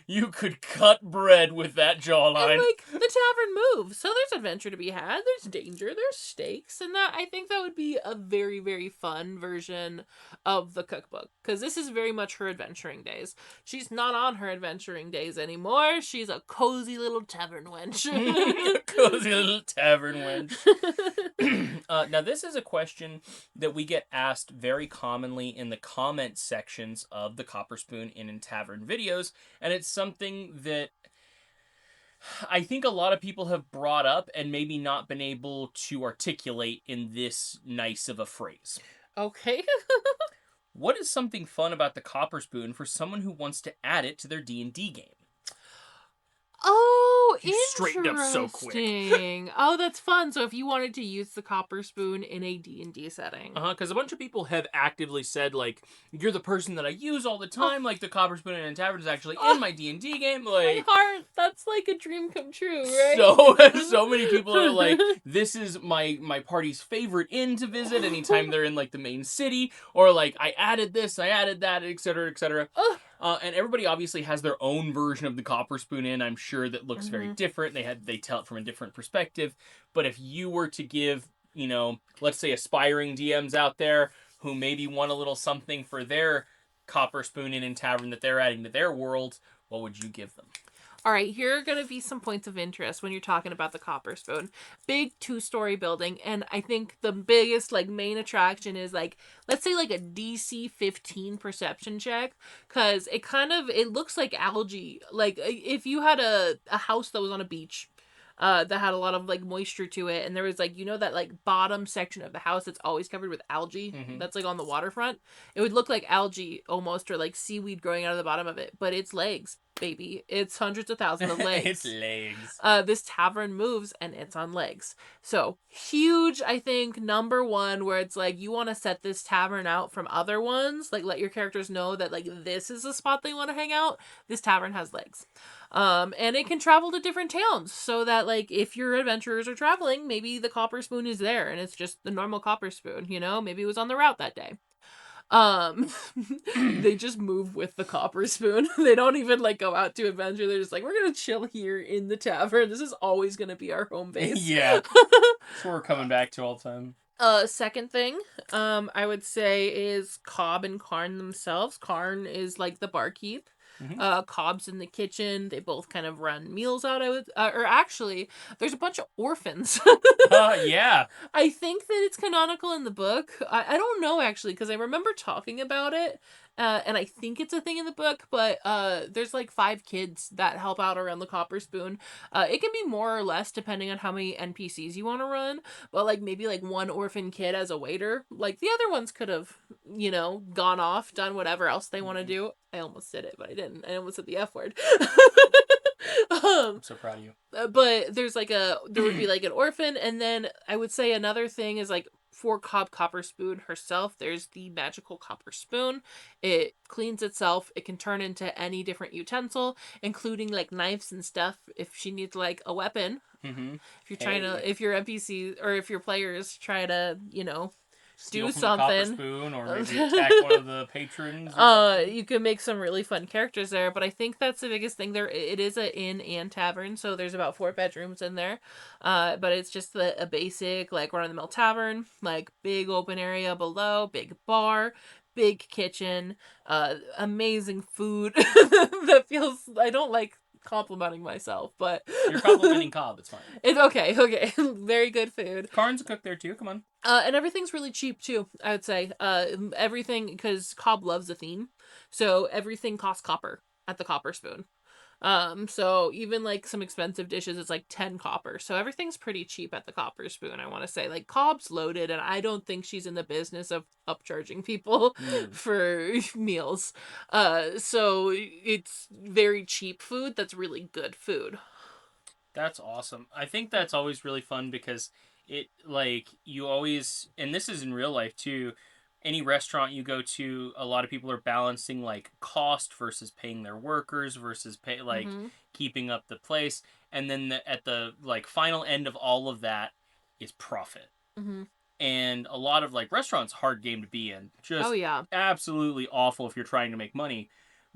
You could cut bread with that jawline. And like the tavern moves, so there's adventure to be had. There's danger. There's stakes. And I think that would be a very, very fun version of the cookbook. Because this is very much her adventuring days. She's not on her adventuring days anymore. She's a cozy little tavern wench. Cozy little tavern wench. Now, this is a question that we get asked very commonly in the comment sections of the Copperspoon Inn and Tavern videos. And it's something that I think a lot of people have brought up and maybe not been able to articulate in this nice of a phrase. Okay. What is something fun about the Copperspoon for someone who wants to add it to their D&D game? Oh, You straightened up so quick. Interesting. Oh, that's fun. So if you wanted to use the Copperspoon in a D&D setting. Because a bunch of people have actively said, like, you're the person that I use all the time, like, the Copperspoon in a Tavern is actually in my D&D game, like... My heart, that's like a dream come true, right? So many people are like, this is my party's favorite inn to visit anytime they're in, like, the main city, or, like, I added this, I added that, etc., etc. And everybody obviously has their own version of the Copperspoon Inn, I'm sure, that looks very different. They tell it from a different perspective. But if you were to give, you know, let's say aspiring DMs out there who maybe want a little something for their Copperspoon Inn and Tavern that they're adding to their world, what would you give them? All right, here are going to be some points of interest when you're talking about the Copperspoon. Big 2-story building, and I think the biggest, like, main attraction is, like, let's say, like, a DC 15 perception check, because it looks like algae. Like, if you had a house that was on a beach, that had a lot of, like, moisture to it, and there was, like, you know, that, like, bottom section of the house that's always covered with algae that's, like, on the waterfront, it would look like algae almost, or like seaweed growing out of the bottom of it, but it's legs, baby. It's hundreds of thousands of legs. It's legs. This tavern moves and it's on legs. So huge, I think, number one, where it's like you want to set this tavern out from other ones, like let your characters know that like this is a spot they want to hang out. This tavern has legs. And it can travel to different towns so that like if your adventurers are traveling, maybe the Copperspoon is there and it's just the normal Copperspoon, you know, maybe it was on the route that day. They just move with the Copperspoon. They don't even like go out to adventure. They're just like, we're gonna chill here in the tavern. This is always gonna be our home base. Yeah. That's what we're coming back to all the time. Second thing, I would say is Cobb and Karn themselves. Karn is like the barkeep. Cobb's in the kitchen. They both kind of run meals out. Or actually, there's a bunch of orphans. Yeah. I think that it's canonical in the book. I don't know actually, because I remember talking about it. And I think it's a thing in the book, but there's like 5 kids that help out around the Copperspoon. It can be more or less depending on how many NPCs you want to run, but like maybe like 1 orphan kid as a waiter. Like the other ones could have, you know, gone off, done whatever else they want to do. I almost said it, but I didn't. I almost said the F word. I'm so proud of you. But there would be like an orphan, and then I would say another thing is like for Copperspoon herself, there's the magical Copperspoon. It cleans itself. It can turn into any different utensil, including like knives and stuff if she needs like a weapon. If you're trying to, if your NPC or if your players try to, you know, Steal do from something. The Copperspoon, or maybe attack one of the patrons. You can make some really fun characters there, but I think that's the biggest thing there. It is an inn and tavern, so there's about 4 bedrooms in there. But it's just a basic, like, run-of-the-mill tavern, like, big open area below, big bar, big kitchen, amazing food that feels, I don't like complimenting myself, but you're complimenting Cobb, it's fine. It's okay. Very good food. Karn's a cook there too, come on. And everything's really cheap too, I would say. Everything, because Cobb loves the theme, so everything costs copper at the Copperspoon. So even like some expensive dishes, it's like 10 copper. So everything's pretty cheap at the Copperspoon, I want to say. Like Cobb's loaded, and I don't think she's in the business of upcharging people for meals. So it's very cheap food that's really good food. That's awesome. I think that's always really fun because it, like, you always, and this is in real life too, any restaurant you go to, a lot of people are balancing like cost versus paying their workers versus keeping up the place, and then at the like final end of all of that is profit. And a lot of like restaurants, hard game to be in, just absolutely awful if you're trying to make money.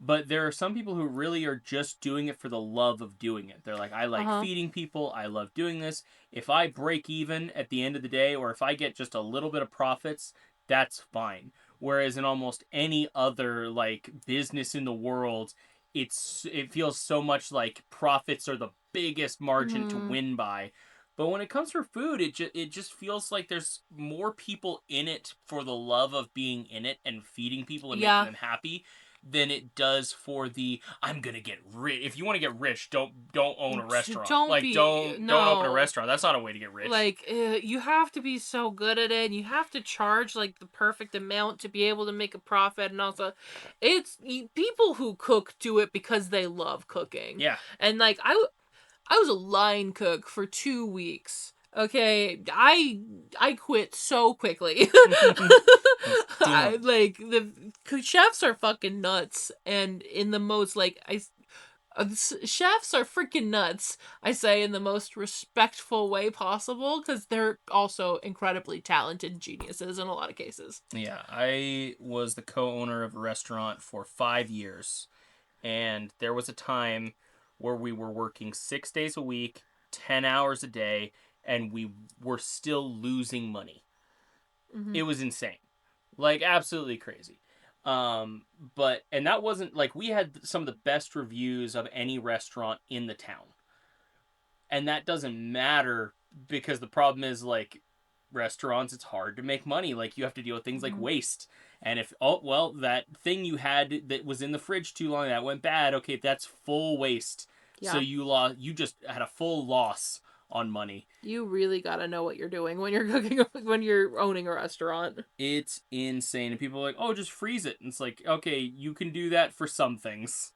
But there are some people who really are just doing it for the love of doing it. They're like, I like feeding people. I love doing this. If I break even at the end of the day, or if I get just a little bit of profits, that's fine. Whereas in almost any other like business in the world, it feels so much like profits are the biggest margin to win by. But when it comes for food, it just feels like there's more people in it for the love of being in it and feeding people and making them happy than it does for the I'm gonna get rich. If you want to get rich, don't own a restaurant. Don't open a restaurant. That's not a way to get rich. Like you have to be so good at it, and you have to charge like the perfect amount to be able to make a profit. And also, it's people who cook do it because they love cooking. Yeah, and like I was a line cook for 2 weeks. Okay, I quit so quickly. I, like, the chefs are fucking nuts, and in the most, like, chefs are freaking nuts, I say, in the most respectful way possible, because they're also incredibly talented geniuses in a lot of cases. Yeah, I was the co-owner of a restaurant for 5 years, and there was a time where we were working 6 days a week, 10 hours a day, and we were still losing money. Mm-hmm. It was insane. Like, absolutely crazy. But, and that wasn't, like, we had some of the best reviews of any restaurant in the town. And that doesn't matter because the problem is, like, restaurants, it's hard to make money. Like, you have to deal with things like waste. And if, oh, well, that thing you had that was in the fridge too long, that went bad, okay, that's full waste. Yeah. So you just had a full loss on money. You really gotta know what you're doing when you're cooking, when you're owning a restaurant. It's insane. And people are like, oh, just freeze it. And it's like, okay, you can do that for some things.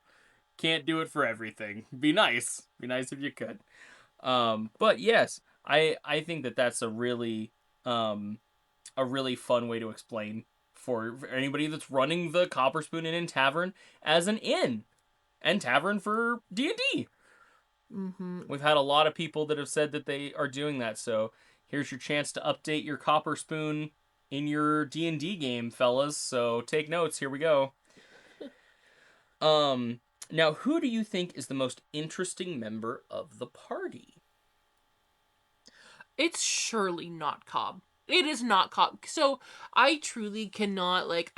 Can't do it for everything. Be nice. Be nice if you could. But yes, I think that that's a really fun way to explain for anybody that's running the Copperspoon Inn and Tavern as an inn and tavern for D&D. Mm-hmm. We've had a lot of people that have said that they are doing that, so here's your chance to update your Copperspoon in your D&D game, fellas. So take notes. Here we go. Now, who do you think is the most interesting member of the party? It's surely not Cobb. It is not Cobb. So I truly cannot, like,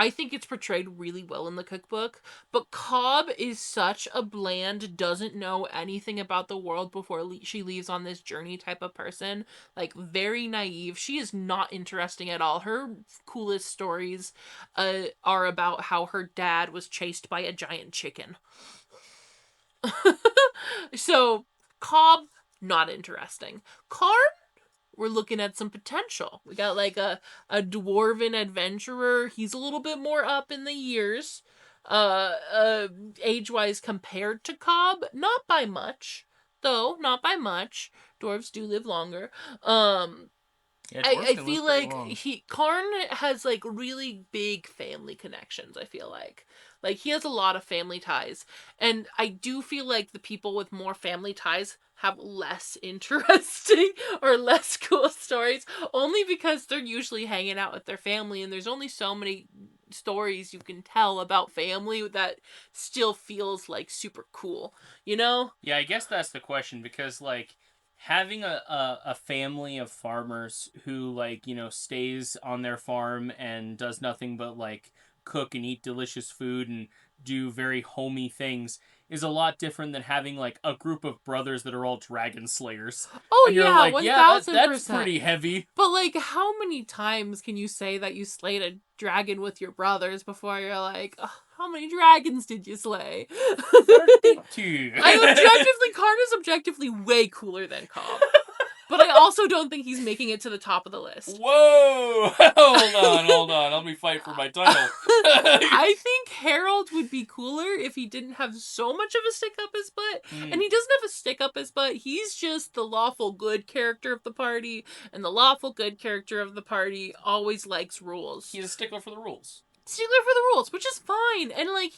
I think it's portrayed really well in the cookbook, but Cobb is such a bland, doesn't know anything about the world before she leaves on this journey type of person. Like, very naive. She is not interesting at all. Her coolest stories are about how her dad was chased by a giant chicken. So, Cobb, not interesting. Karn, we're looking at some potential. We got like a dwarven adventurer. He's a little bit more up in the years, age-wise compared to Cobb. Not by much, though. Not by much. Dwarves do live longer. Yeah, I feel like Karn has like really big family connections. I feel like he has a lot of family ties, and I do feel like the people with more family ties have less interesting or less cool stories, only because they're usually hanging out with their family, and there's only so many stories you can tell about family that still feels like super cool, you know? Yeah, I guess that's the question, because like having a family of farmers who, like, stays on their farm and does nothing but like cook and eat delicious food and do very homey things is a lot different than having like a group of brothers that are all dragon slayers. Oh and you're yeah, like, yeah, that's 1000%. pretty heavy. But like, how many times can you say that you slayed a dragon with your brothers before you're like, "Ugh, how many dragons did you slay?" 32. Karn is objectively way cooler than Cobb. But I also don't think he's making it to the top of the list. Whoa! Hold on. Let me fight for my title. I think Harold would be cooler if he didn't have so much of a stick up his butt. And he doesn't have a stick up his butt. He's just the lawful good character of the party. And the lawful good character of the party always likes rules. He's a stickler for the rules. Stickler for the rules, which is fine. And like,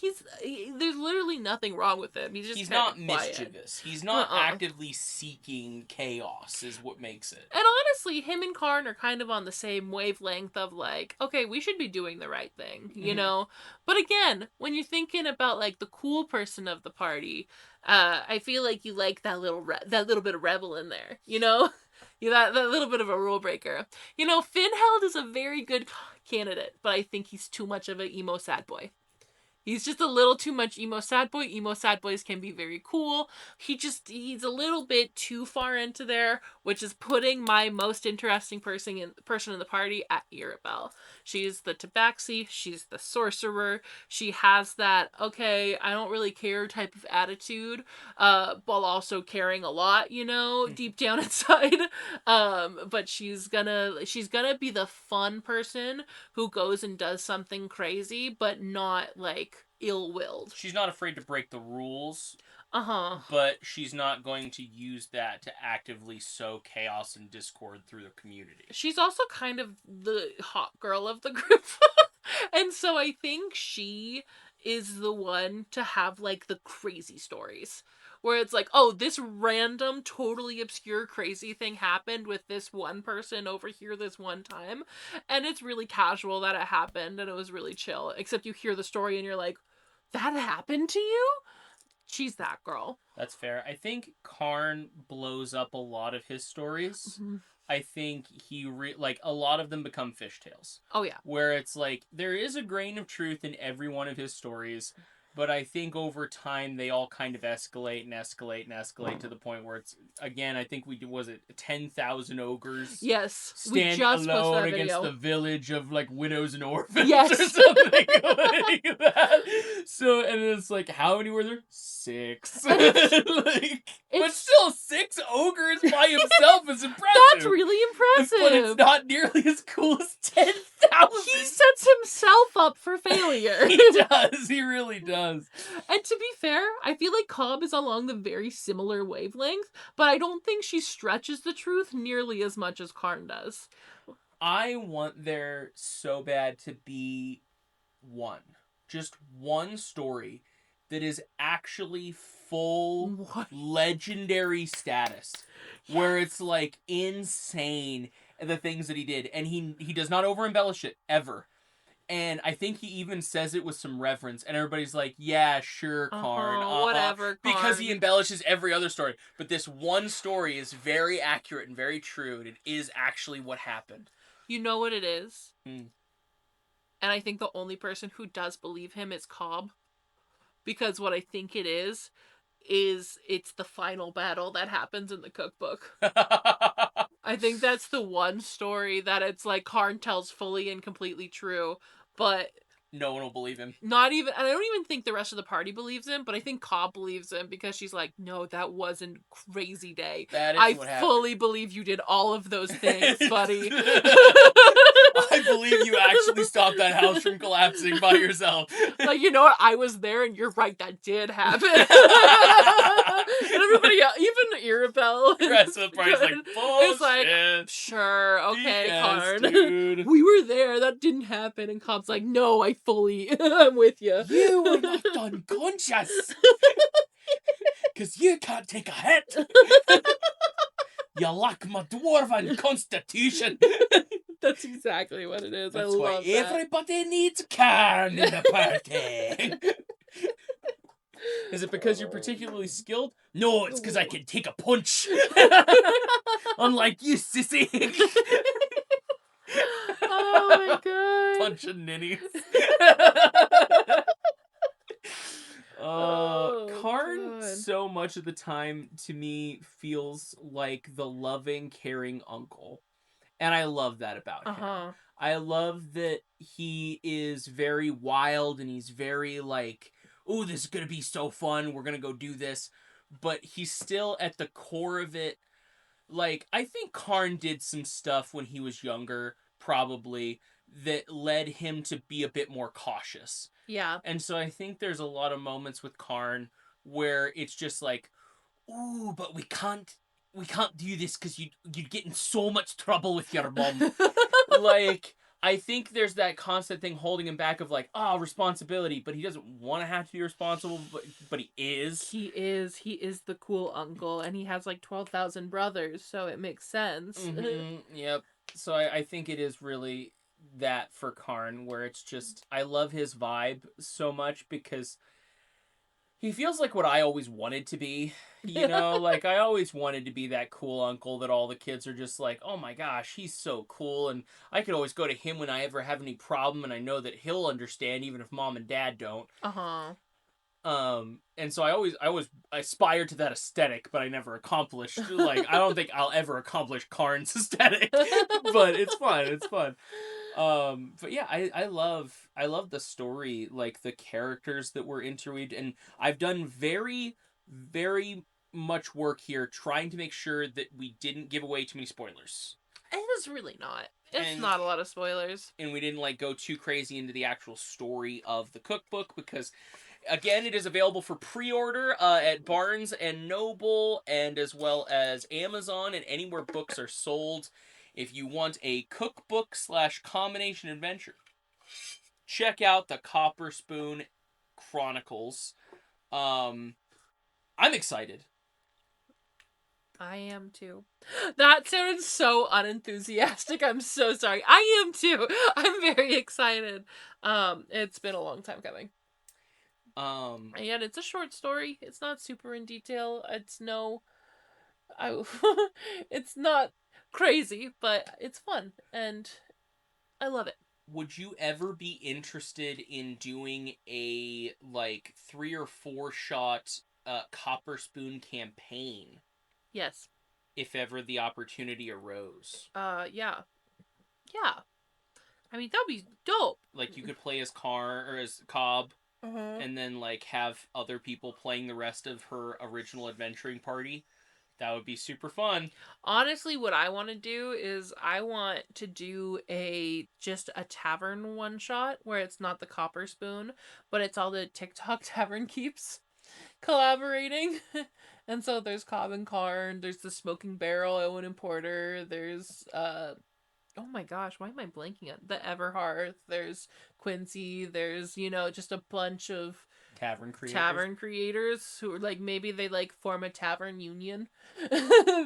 there's literally nothing wrong with him. He's not quiet. Mischievous. He's not actively seeking chaos is what makes it. And honestly, him and Karn are kind of on the same wavelength of like, okay, we should be doing the right thing, you know? But again, when you're thinking about like the cool person of the party, I feel like you like that little bit of rebel in there, you know? That little bit of a rule breaker. You know, Finheld is a very good candidate, but I think he's too much of an emo sad boy. He's just a little too much emo sad boy. Emo sad boys can be very cool. He's a little bit too far into there, which is putting my most interesting person in the party at Irabel. She's the tabaxi, she's the sorcerer. She has that, okay, I don't really care type of attitude, while also caring a lot, you know, deep down inside. But she's gonna be the fun person who goes and does something crazy, but not like ill-willed. She's not afraid to break the rules. but she's not going to use that to actively sow chaos and discord through the community. She's also kind of the hot girl of the group. And so I think she is the one to have, like, the crazy stories. Where it's like, oh, this random, totally obscure, crazy thing happened with this one person over here this one time. And it's really casual that it happened, and it was really chill. Except you hear the story and you're like, that happened to you? She's that girl. That's fair. I think Karn blows up a lot of his stories. Mm-hmm. I think like, a lot of them become fishtails. Oh, yeah. Where it's like, there is a grain of truth in every one of his stories, but I think over time they all kind of escalate to the point where it's, again, I think was it 10,000 ogres? Yes. Stand we just alone against against the village of, like, widows and orphans, yes. or something like that. So, and it's like, how many were there? 6. But still, 6 ogres by himself is impressive. That's really impressive. But it's not nearly as cool as 10,000. He sets himself up for failure. He does. He really does. And to be fair, I feel like Cobb is along the very similar wavelength, but I don't think she stretches the truth nearly as much as Karn does. I want there so bad to be just one story that is actually full legendary status. Yes. Where it's, like, insane, the things that he did. And he does not over-embellish it, ever. And I think he even says it with some reverence. And everybo's like, yeah, sure, Karn. Whatever, Karn. Because he embellishes every other story. But this one story is very accurate and very true. And it is actually what happened. You know what it is? And I think the only person who does believe him is Cobb. Because what I think it is it's the final battle that happens in the cookbook. I think that's the one story that it's like Karn tells fully and completely true, but no one will believe him. Not even, and I don't even think the rest of the party believes him, but I think Cobb believes him because she's like, no, that wasn't crazy day. That is what happened. Fully believe you did all of those things, buddy. I believe you actually stopped that house from collapsing by yourself. Like, you know what? I was there, and you're right, that did happen. And everybody else, even Irabel. The rest of the party's like, bullshit. It's like, sure, okay, yes, Karn. Dude. We were there, that didn't happen. And Cobb's like, no, I fully, I'm with you. You were not unconscious. Because you can't take a hit. You lack my dwarven constitution. That's exactly what it is. That's I why love that. everybody needs Karn in the party. Is it because you're particularly skilled? No, it's because I can take a punch. Unlike you, sissy. Oh my god. Punch of ninnies. Karn, so much of the time, to me, feels like the loving, caring uncle. And I love that about him. I love that he is very wild and he's very like, oh, this is going to be so fun. We're going to go do this. But he's still at the core of it. Like, I think Karn did some stuff when he was younger, probably, that led him to be a bit more cautious. Yeah. And so I think there's a lot of moments with Karn where it's just like, ooh, but we can't do this because you'd get in so much trouble with your mom. Like, I think there's that constant thing holding him back of like, responsibility, but he doesn't want to have to be responsible, but he is. He is the cool uncle, and he has like 12,000 brothers, so it makes sense. Mm-hmm. Yep. So I think it is really that for Karn, where it's just, I love his vibe so much because he feels like what I always wanted to be, you know? Like, I always wanted to be that cool uncle that all the kids are just like, oh my gosh, he's so cool, and I could always go to him when I ever have any problem, and I know that he'll understand even if mom and dad don't. And so I always aspired to that aesthetic, but I never accomplished, like, I don't think I'll ever accomplish Karn's aesthetic, but it's fun. But yeah, I love the story, like the characters that were interweaved, and I've done very, very much work here trying to make sure that we didn't give away too many spoilers. It's really not. It's not a lot of spoilers. And we didn't like go too crazy into the actual story of the cookbook because Again, it is available for pre-order at Barnes and Noble, and as well as Amazon and anywhere books are sold. If you want a cookbook / combination adventure, check out the Copperspoon Chronicles. I'm excited. I am too. That sounded so unenthusiastic. I'm so sorry. I am too. I'm very excited. It's been a long time coming. And it's a short story. It's not super in detail. I, it's not crazy, but it's fun and I love it. Would you ever be interested in doing a 3 or 4 shot Copperspoon campaign Yes. if ever the opportunity arose? Yeah. Yeah. I mean, that'd be dope. Like you could play as Car or as Cobb, Uh-huh. and then have other people playing the rest of her original adventuring party. That would be super fun. Honestly, what I want to do is I want to do just a tavern one shot where it's not the Copperspoon, but it's all the TikTok tavern keeps collaborating. And so there's Cobb and Karn, there's the Smoking Barrel, Owen and Porter, there's oh my gosh, why am I blanking on the Everhearth? There's Quincy, there's, just a bunch of tavern creators who are maybe they form a tavern union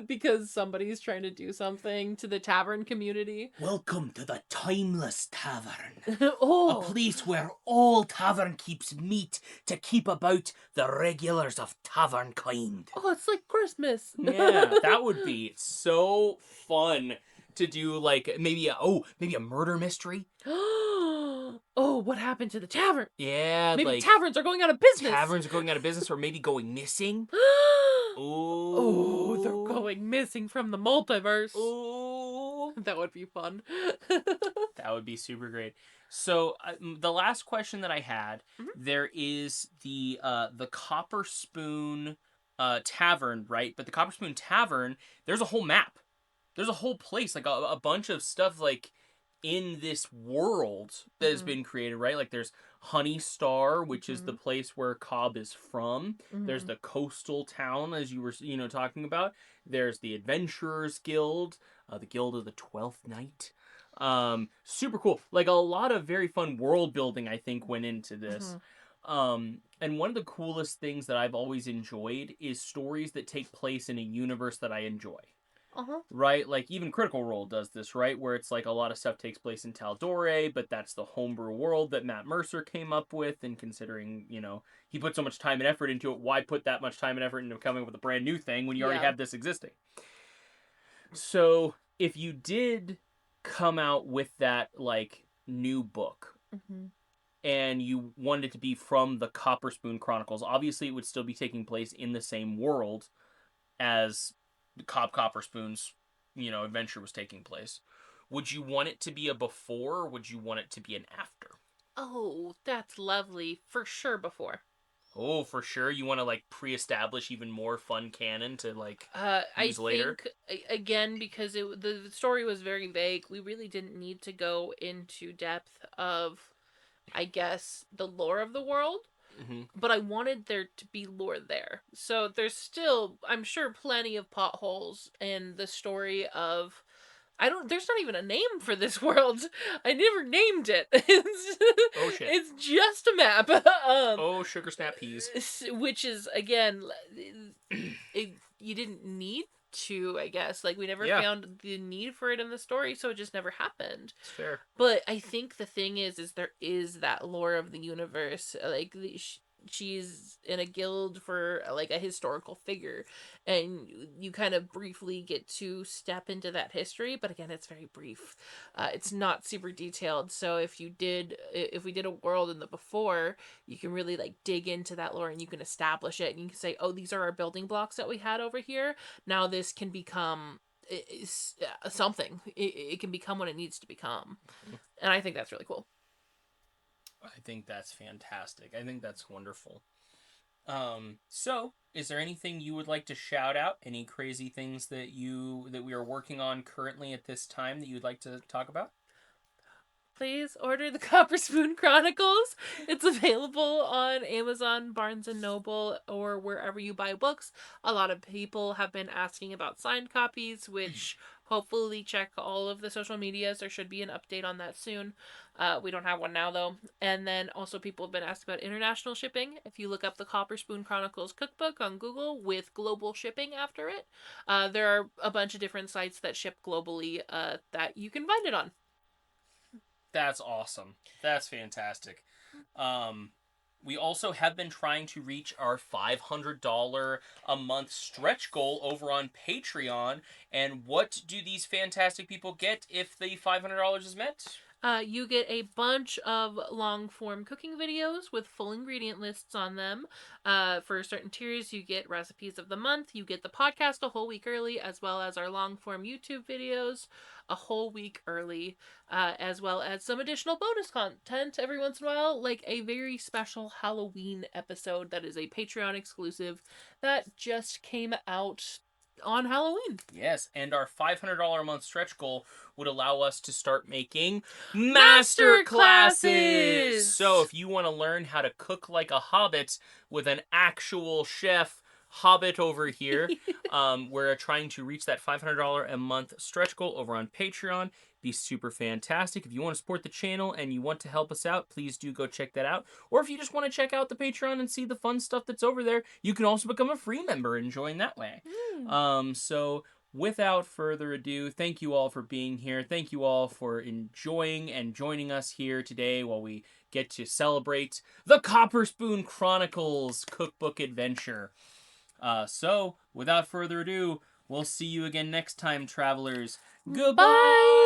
because somebody's trying to do something to the tavern community. Welcome to the Timeless Tavern. Oh, A place where all tavern keeps meet to keep about the regulars of tavern kind. oh, it's like Christmas. Yeah, that would be so fun to do maybe a murder mystery. Oh, what happened to the tavern? Yeah, Maybe taverns are going out of business. Taverns are going out of business or maybe going missing. Oh, they're going missing from the multiverse. Oh, That would be fun. that would be super great. So the last question that I had, there is the Copperspoon Tavern, right? But the Copperspoon Tavern, there's a whole map. There's a whole place, a bunch of stuff in this world that has been created, right? There's Honey Star, which is the place where Cobb is from. There's the coastal town, as you were, talking about. There's the Adventurers Guild, the Guild of the 12th Night. Super cool. A lot of very fun world building, I think, went into this. And one of the coolest things that I've always enjoyed is stories that take place in a universe that I enjoy. Right? Even Critical Role does this, right? Where it's a lot of stuff takes place in Taldore, but that's the homebrew world that Matt Mercer came up with, and considering, he put so much time and effort into it, why put that much time and effort into coming up with a brand new thing when you already have this existing? So, if you did come out with that, new book, and you wanted it to be from the Copperspoon Chronicles, obviously it would still be taking place in the same world as Cobb Copperspoon's, adventure was taking place. Would you want it to be a before, or would you want it to be an after? Oh, that's lovely. For sure before. Oh, for sure. You want to pre-establish even more fun canon to use later? I think again because the story was very vague. We really didn't need to go into depth of, I guess, the lore of the world. But I wanted there to be lore there. So there's still, I'm sure, plenty of potholes in the story of. There's not even a name for this world. I never named it. Oh shit. It's just a map. Oh, sugar snap peas. Which is, again, you didn't need to, I guess. We never found the need for it in the story, so it just never happened. It's fair. But I think the thing is there is that lore of the universe. She's in a guild for a historical figure, and you kind of briefly get to step into that history, but again it's very brief. It's not super detailed, so if we did a world in the before, you can really dig into that lore and you can establish it and you can say, oh, these are our building blocks that we had over here. Now this can become something. It can become what it needs to become. And I think that's really cool. I think that's fantastic. I think that's wonderful. So, is there anything you would like to shout out? Any crazy things that we are working on currently at this time that you'd like to talk about? please order the Copperspoon Chronicles. It's available on Amazon, Barnes & Noble, or wherever you buy books. A lot of people have been asking about signed copies, which hopefully check all of the social medias. There should be an update on that soon. We don't have one now, though. And then also people have been asking about international shipping. If you look up the Copperspoon Chronicles cookbook on Google with global shipping after it, there are a bunch of different sites that ship globally that you can find it on. That's awesome. That's fantastic. We also have been trying to reach our $500 a month stretch goal over on Patreon. And what do these fantastic people get if the $500 is met? You get a bunch of long form cooking videos with full ingredient lists on them. For certain tiers, you get recipes of the month. You get the podcast a whole week early, as well as our long form YouTube videos a whole week early, as well as some additional bonus content every once in a while, like a very special Halloween episode that is a Patreon exclusive that just came out on Halloween. Yes, and our $500 a month stretch goal would allow us to start making master classes. So if you want to learn how to cook like a hobbit with an actual chef hobbit over here, we're trying to reach that $500 a month stretch goal over on Patreon. Be super fantastic. If you want to support the channel and you want to help us out, please do go check that out. Or if you just want to check out the Patreon and see the fun stuff that's over there, you can also become a free member and join that way. So without further ado, thank you all for being here. Thank you all for enjoying and joining us here today while we get to celebrate the Copperspoon Chronicles cookbook adventure. So without further ado, we'll see you again next time, travelers. Goodbye!